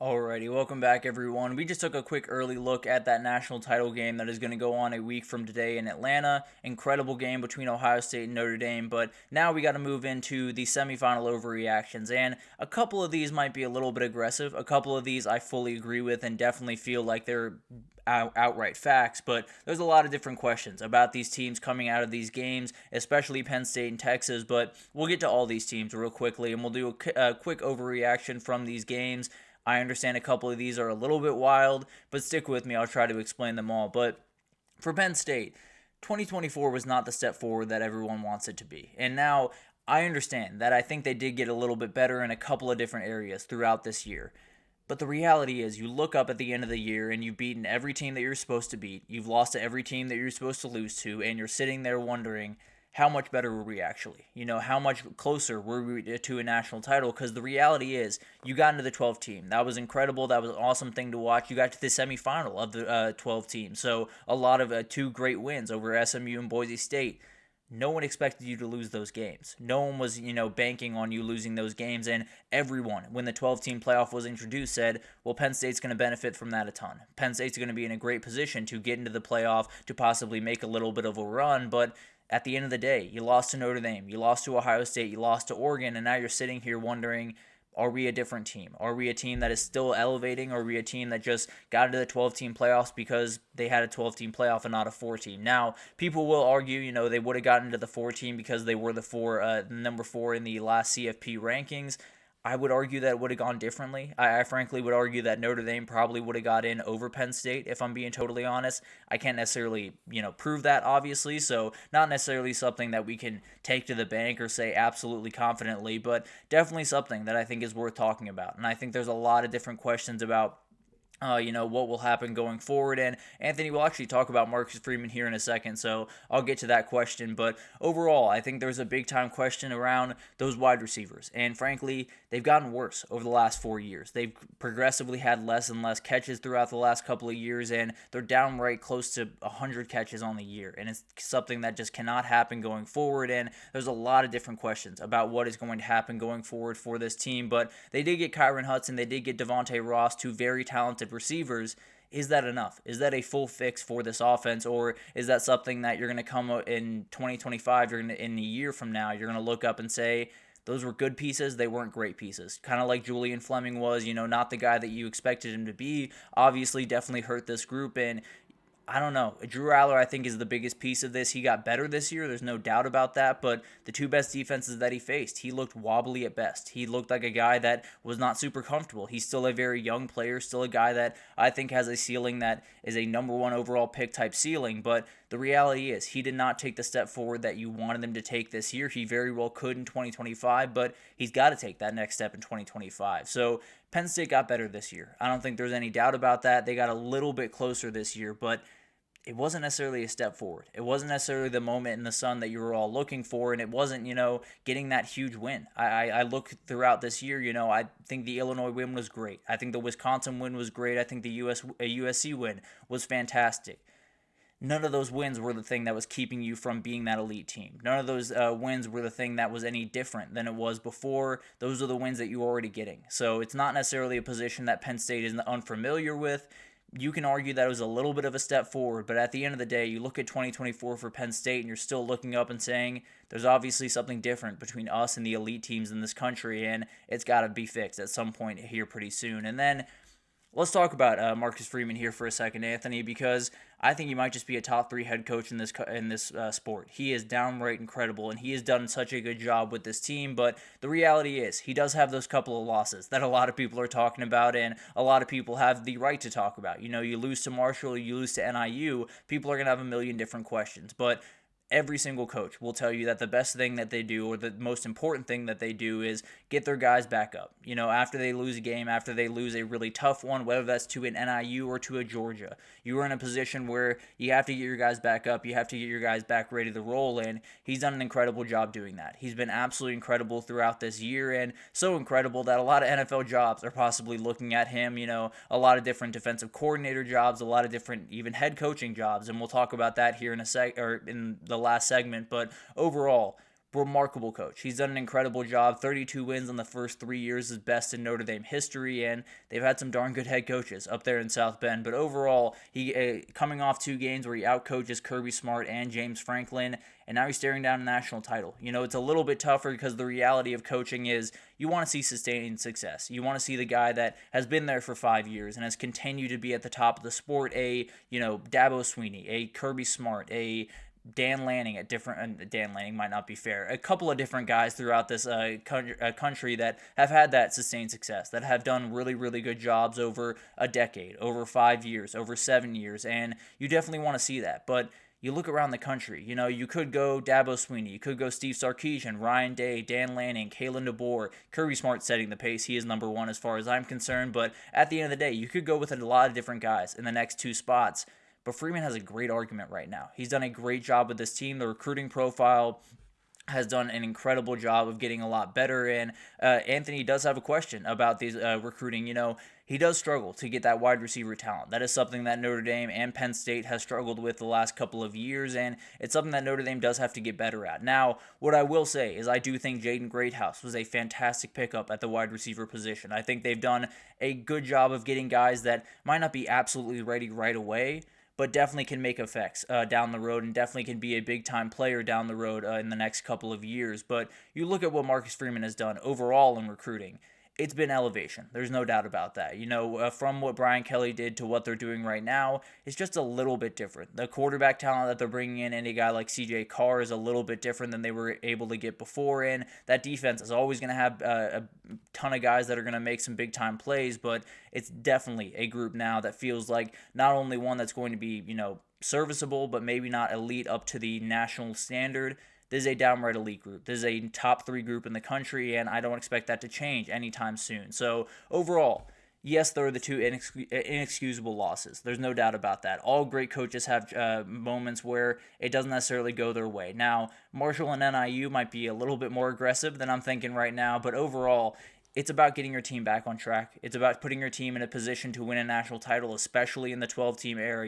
Alrighty, welcome back everyone. We just took a quick early look at that national title game that is going to go on a week from today in Atlanta. Incredible game between Ohio State and Notre Dame, but now we got to move into the semifinal overreactions, and a couple of these might be a little bit aggressive. A couple of these I fully agree with and definitely feel like they're outright facts, but there's a lot of different questions about these teams coming out of these games, especially Penn State and Texas, but we'll get to all these teams real quickly, and we'll do a quick overreaction from these games. I understand a couple of these are a little bit wild, but stick with me. I'll try to explain them all. But for Penn State, 2024 was not the step forward that everyone wants it to be. And now I understand that I think they did get a little bit better in a couple of different areas throughout this year. But the reality is, you look up at the end of the year and you've beaten every team that you're supposed to beat. You've lost to every team that you're supposed to lose to, and you're sitting there wondering, how much better were we actually? How much closer were we to a national title? Because the reality is, you got into the 12 team. That was incredible. That was an awesome thing to watch. You got to the semifinal of the 12 team. So a lot of two great wins over SMU and Boise State. No one expected you to lose those games. No one was, banking on you losing those games. And everyone, when the 12-team playoff was introduced, said, well, Penn State's going to benefit from that a ton. Penn State's going to be in a great position to get into the playoff, to possibly make a little bit of a run. But at the end of the day, you lost to Notre Dame, you lost to Ohio State, you lost to Oregon, and now you're sitting here wondering, are we a different team? Are we a team that is still elevating? Or are we a team that just got into the 12-team playoffs because they had a 12-team playoff and not a 4-team? Now, people will argue, they would have gotten into the 4-team because they were the number 4 in the last CFP rankings. I would argue that it would have gone differently. I frankly would argue that Notre Dame probably would have got in over Penn State, if I'm being totally honest. I can't necessarily, prove that, obviously, so not necessarily something that we can take to the bank or say absolutely confidently, but definitely something that I think is worth talking about. And I think there's a lot of different questions about what will happen going forward. And Anthony will actually talk about Marcus Freeman here in a second, so I'll get to that question. But overall, I think there's a big-time question around those wide receivers. And frankly, they've gotten worse over the last 4 years. They've progressively had less and less catches throughout the last couple of years, and they're downright close to 100 catches on the year. And it's something that just cannot happen going forward. And there's a lot of different questions about what is going to happen going forward for this team. But they did get Kyron Hudson. They did get Devontae Ross, two very talented receivers. Is that enough? Is that a full fix for this offense, or is that something that you're going to come in 2025, in a year from now, you're going to look up and say, those were good pieces, they weren't great pieces. Kind of like Julian Fleming was, not the guy that you expected him to be. Obviously, definitely hurt this group, and I don't know. Drew Aller, I think, is the biggest piece of this. He got better this year. There's no doubt about that. But the two best defenses that he faced, he looked wobbly at best. He looked like a guy that was not super comfortable. He's still a very young player, still a guy that I think has a ceiling that is a number 1 overall pick type ceiling. But the reality is he did not take the step forward that you wanted him to take this year. He very well could in 2025, but he's got to take that next step in 2025. So Penn State got better this year. I don't think there's any doubt about that. They got a little bit closer this year, but it wasn't necessarily a step forward. It wasn't necessarily the moment in the sun that you were all looking for, and it wasn't, getting that huge win. I look throughout this year, I think the Illinois win was great. I think the Wisconsin win was great. I think the USC win was fantastic. None of those wins were the thing that was keeping you from being that elite team. None of those wins were the thing that was any different than it was before. Those are the wins that you were already getting. So it's not necessarily a position that Penn State is unfamiliar with. You can argue that it was a little bit of a step forward, but at the end of the day, you look at 2024 for Penn State and you're still looking up and saying, there's obviously something different between us and the elite teams in this country, and it's got to be fixed at some point here pretty soon. And then let's talk about Marcus Freeman here for a second, Anthony, because I think he might just be a top 3 head coach in this sport. He is downright incredible, and he has done such a good job with this team. But the reality is, he does have those couple of losses that a lot of people are talking about, and a lot of people have the right to talk about. You lose to Marshall, you lose to NIU, people are going to have a million different questions. But every single coach will tell you that the best thing that they do, or the most important thing that they do, is get their guys back up. After they lose a game, after they lose a really tough one, whether that's to an NIU or to a Georgia, you are in a position where you have to get your guys back up. You have to get your guys back ready to roll, and he's done an incredible job doing that. He's been absolutely incredible throughout this year, and so incredible that a lot of NFL jobs are possibly looking at him. A lot of different defensive coordinator jobs, a lot of different even head coaching jobs, and we'll talk about that here in in the last segment. But overall, remarkable coach. He's done an incredible job. 32 wins in the first 3 years is best in Notre Dame history, and they've had some darn good head coaches up there in South Bend. But overall, he coming off 2 games where he outcoaches Kirby Smart and James Franklin, and now he's staring down a national title. It's a little bit tougher because the reality of coaching is you want to see sustained success. You want to see the guy that has been there for 5 years and has continued to be at the top of the sport, Dabo Sweeney, a Kirby Smart, a Dan Lanning Dan Lanning might not be fair. A couple of different guys throughout this country that have had that sustained success, that have done really, really good jobs over a decade, over 5 years, over 7 years, and you definitely want to see that. But you look around the country, you could go Dabo Sweeney, you could go Steve Sarkisian, Ryan Day, Dan Lanning, Kalen DeBoer, Kirby Smart setting the pace. He is number one as far as I'm concerned, but at the end of the day, you could go with a lot of different guys in the next 2 spots. But Freeman has a great argument right now. He's done a great job with this team. The recruiting profile has done an incredible job of getting a lot better. And Anthony does have a question about these recruiting. He does struggle to get that wide receiver talent. That is something that Notre Dame and Penn State has struggled with the last couple of years, and it's something that Notre Dame does have to get better at. Now, what I will say is I do think Jaden Greathouse was a fantastic pickup at the wide receiver position. I think they've done a good job of getting guys that might not be absolutely ready right away, but definitely can make effects down the road and definitely can be a big-time player down the road in the next couple of years. But you look at what Marcus Freeman has done overall in recruiting. It's been elevation. There's no doubt about that. From what Brian Kelly did to what they're doing right now, it's just a little bit different. The quarterback talent that they're bringing in, and a guy like CJ Carr, is a little bit different than they were able to get before. And that defense is always going to have a ton of guys that are going to make some big-time plays, but it's definitely a group now that feels like not only one that's going to be, serviceable, but maybe not elite up to the national standard. This is a downright elite group. This is a top 3 group in the country, and I don't expect that to change anytime soon. So overall, yes, there are the 2 inexcusable losses. There's no doubt about that. All great coaches have moments where it doesn't necessarily go their way. Now, Marshall and NIU might be a little bit more aggressive than I'm thinking right now, but overall, it's about getting your team back on track. It's about putting your team in a position to win a national title, especially in the 12-team era.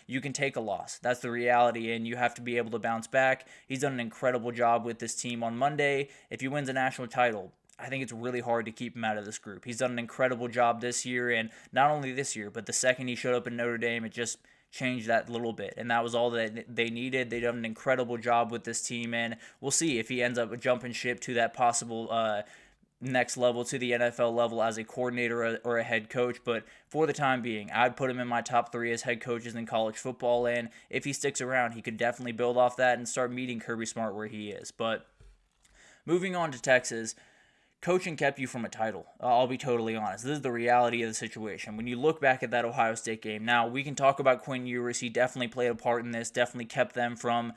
You can take a loss. That's the reality, and you have to be able to bounce back. He's done an incredible job with this team on Monday. If he wins a national title, I think it's really hard to keep him out of this group. He's done an incredible job this year, and not only this year, but the second he showed up in Notre Dame, it just changed that little bit, and that was all that they needed. They've done an incredible job with this team, and we'll see if he ends up jumping ship to that possible next level, to the NFL level as a coordinator or a head coach. But for the time being, I'd put him in my top 3 as head coaches in college football, and if he sticks around, he could definitely build off that and start meeting Kirby Smart where he is. But moving on to Texas, coaching kept you from a title. I'll be totally honest. This is the reality of the situation. When you look back at that Ohio State game, now we can talk about Quinn Ewers. He definitely played a part in this, definitely kept them from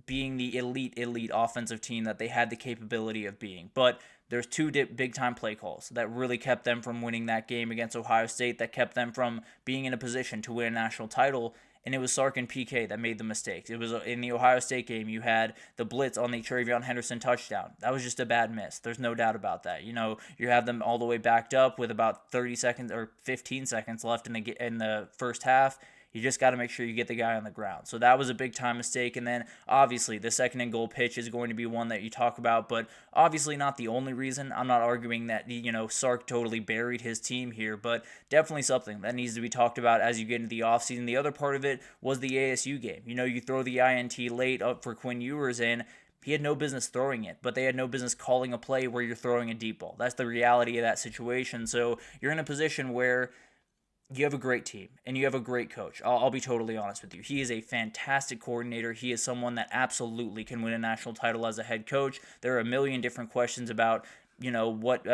being the elite offensive team that they had the capability of being. But there's 2 big-time play calls that really kept them from winning that game against Ohio State, that kept them from being in a position to win a national title, and it was Sark and PK that made the mistakes. It was in the Ohio State game, you had the blitz on the Travion Henderson touchdown. That was just a bad miss. There's no doubt about that. You have them all the way backed up with about 30 seconds or 15 seconds left in the first half. You just got to make sure you get the guy on the ground. So that was a big-time mistake. And then, obviously, the second and goal pitch is going to be one that you talk about, but obviously not the only reason. I'm not arguing that, Sark totally buried his team here, but definitely something that needs to be talked about as you get into the offseason. The other part of it was the ASU game. You throw the INT late up for Quinn Ewers, and he had no business throwing it, but they had no business calling a play where you're throwing a deep ball. That's the reality of that situation. So you're in a position where you have a great team, and you have a great coach. I'll be totally honest with you. He is a fantastic coordinator. He is someone that absolutely can win a national title as a head coach. There are a million different questions about, what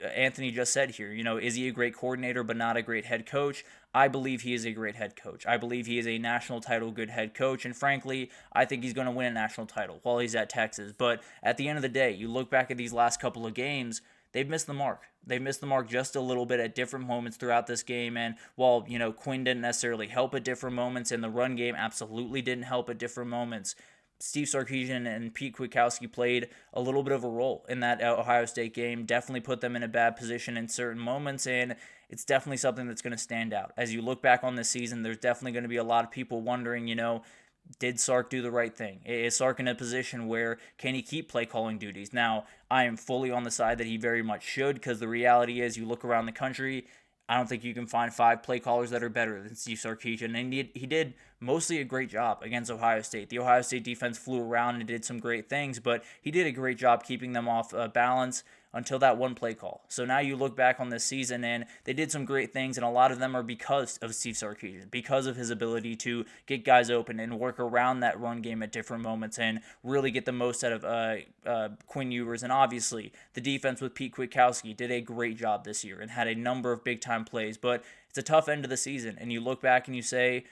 Anthony just said here. Is he a great coordinator but not a great head coach? I believe he is a great head coach. I believe he is a national title good head coach, and frankly, I think he's going to win a national title while he's at Texas. But at the end of the day, you look back at these last couple of games, they've missed the mark. They've missed the mark just a little bit at different moments throughout this game. And while, Quinn didn't necessarily help at different moments, and the run game absolutely didn't help at different moments, Steve Sarkisian and Pete Kwiatkowski played a little bit of a role in that Ohio State game, definitely put them in a bad position in certain moments, and it's definitely something that's going to stand out. As you look back on this season, there's definitely going to be a lot of people wondering, did Sark do the right thing? Is Sark in a position where can he keep play calling duties? Now, I am fully on the side that he very much should, because the reality is you look around the country, I don't think you can find 5 play callers that are better than Steve Sarkisian, and he did mostly a great job against Ohio State. The Ohio State defense flew around and did some great things, but he did a great job keeping them off balance until that one play call. So now you look back on this season, and they did some great things, and a lot of them are because of Steve Sarkisian, because of his ability to get guys open and work around that run game at different moments and really get the most out of Quinn Ewers. And obviously, the defense with Pete Kwiatkowski did a great job this year and had a number of big-time plays, but it's a tough end of the season, and you look back and you say,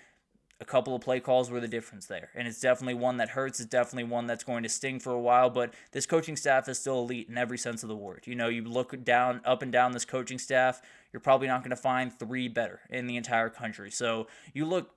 a couple of play calls were the difference there. And it's definitely one that hurts. It's definitely one that's going to sting for a while. But this coaching staff is still elite in every sense of the word. You look up and down this coaching staff, you're probably not going to find 3 better in the entire country. So you look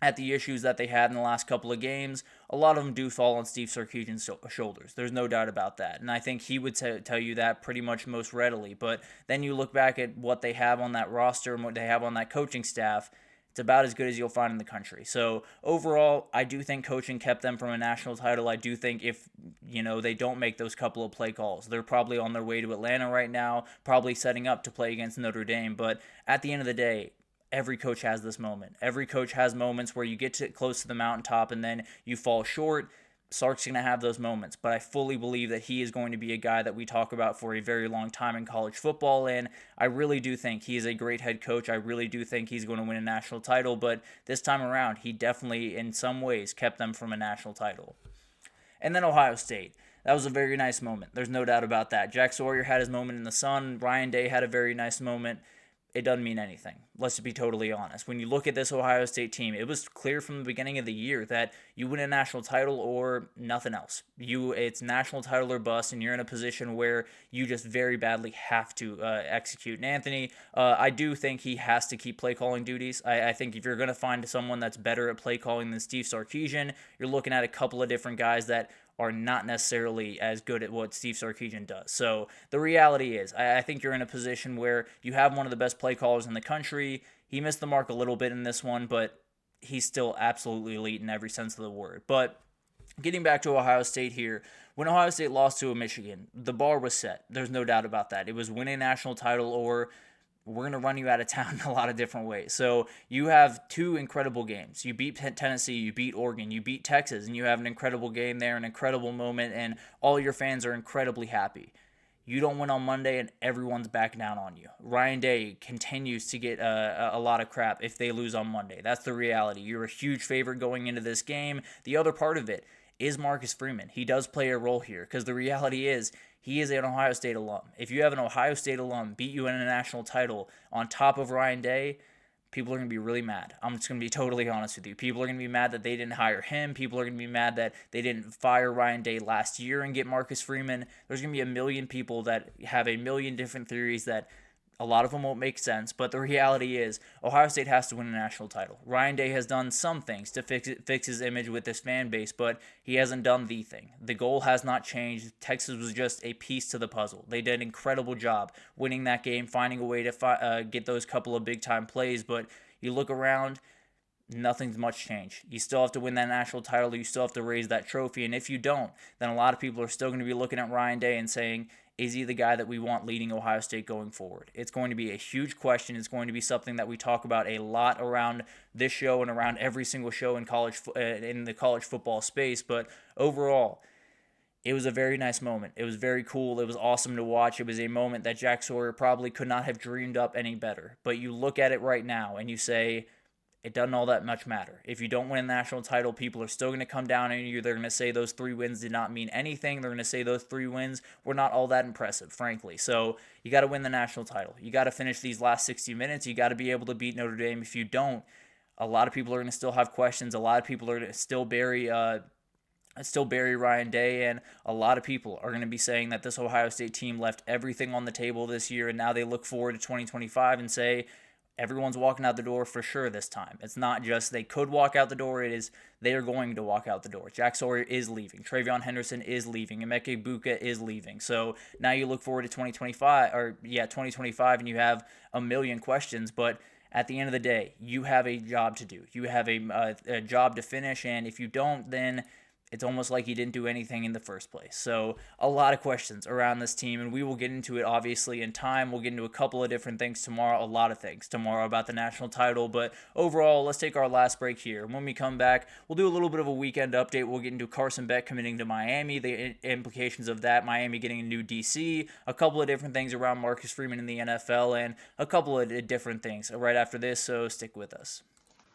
at the issues that they had in the last couple of games, a lot of them do fall on Steve Sarkisian's shoulders. There's no doubt about that. And I think he would tell you that pretty much most readily. But then you look back at what they have on that roster and what they have on that coaching staff, it's about as good as you'll find in the country. So overall, I do think coaching kept them from a national title. I do think if, they don't make those couple of play calls, they're probably on their way to Atlanta right now, probably setting up to play against Notre Dame. But at the end of the day, every coach has this moment. Every coach has moments where you get close to the mountaintop and then you fall short. Sark's going to have those moments, but I fully believe that he is going to be a guy that we talk about for a very long time in college football, and I really do think he is a great head coach. I really do think he's going to win a national title, but this time around, he definitely, in some ways, kept them from a national title. And then Ohio State. That was a very nice moment. There's no doubt about that. Jack Sawyer had his moment in the sun. Ryan Day had a very nice moment. It doesn't mean anything. Let's be totally honest. When you look at this Ohio State team, it was clear from the beginning of the year that you win a national title or nothing else. It's national title or bust, and you're in a position where you just very badly have to execute. And Anthony, I do think he has to keep play calling duties. I think if you're going to find someone that's better at play calling than Steve Sarkisian, you're looking at a couple of different guys that are not necessarily as good at what Steve Sarkisian does. So the reality is, I think you're in a position where you have one of the best play callers in the country. He missed the mark a little bit in this one, but he's still absolutely elite in every sense of the word. But getting back to Ohio State here, when Ohio State lost to Michigan, the bar was set. There's no doubt about that. It was win a national title or we're going to run you out of town in a lot of different ways. So you have 2 incredible games. You beat Tennessee, you beat Oregon, you beat Texas, and you have an incredible game there, an incredible moment, and all your fans are incredibly happy. You don't win on Monday, and everyone's back down on you. Ryan Day continues to get a lot of crap if they lose on Monday. That's the reality. You're a huge favorite going into this game. The other part of it is Marcus Freeman. He does play a role here because the reality is he is an Ohio State alum. If you have an Ohio State alum beat you in a national title on top of Ryan Day, people are going to be really mad. I'm just going to be totally honest with you. People are going to be mad that they didn't hire him. People are going to be mad that they didn't fire Ryan Day last year and get Marcus Freeman. There's going to be a million people that have a million different theories that a lot of them won't make sense, but the reality is Ohio State has to win a national title. Ryan Day has done some things to fix his image with this fan base, but he hasn't done the thing. The goal has not changed. Texas was just a piece to the puzzle. They did an incredible job winning that game, finding a way to get those couple of big-time plays, but you look around, nothing's much changed. You still have to win that national title. You still have to raise that trophy, and if you don't, then a lot of people are still going to be looking at Ryan Day and saying, is he the guy that we want leading Ohio State going forward? It's going to be a huge question. It's going to be something that we talk about a lot around this show and around every single show in the college football space. But overall, it was a very nice moment. It was very cool. It was awesome to watch. It was a moment that Jack Sawyer probably could not have dreamed up any better. But you look at it right now and you say, it doesn't all that much matter. If you don't win a national title, people are still going to come down on you. They're going to say those 3 wins did not mean anything. They're going to say those 3 wins were not all that impressive, frankly. So you got to win the national title. You got to finish these last 60 minutes. You got to be able to beat Notre Dame. If you don't, a lot of people are going to still have questions. A lot of people are going to still bury Ryan Day, and a lot of people are going to be saying that this Ohio State team left everything on the table this year, and now they look forward to 2025 and say, everyone's walking out the door for sure this time. It's not just they could walk out the door. It is they are going to walk out the door. Jack Sawyer is leaving. Travion Henderson is leaving. Emeka Buka is leaving. So now you look forward to 2025, and you have a million questions. But at the end of the day, you have a job to do. You have a job to finish, and if you don't, then it's almost like he didn't do anything in the first place. So a lot of questions around this team, and we will get into it obviously in time. We'll get into a couple of different things tomorrow, a lot of things tomorrow about the national title. But overall, let's take our last break here. When we come back, we'll do a little bit of a weekend update. We'll get into Carson Beck committing to Miami, the implications of that, Miami getting a new DC, a couple of different things around Marcus Freeman in the NFL, and a couple of different things right after this, so stick with us.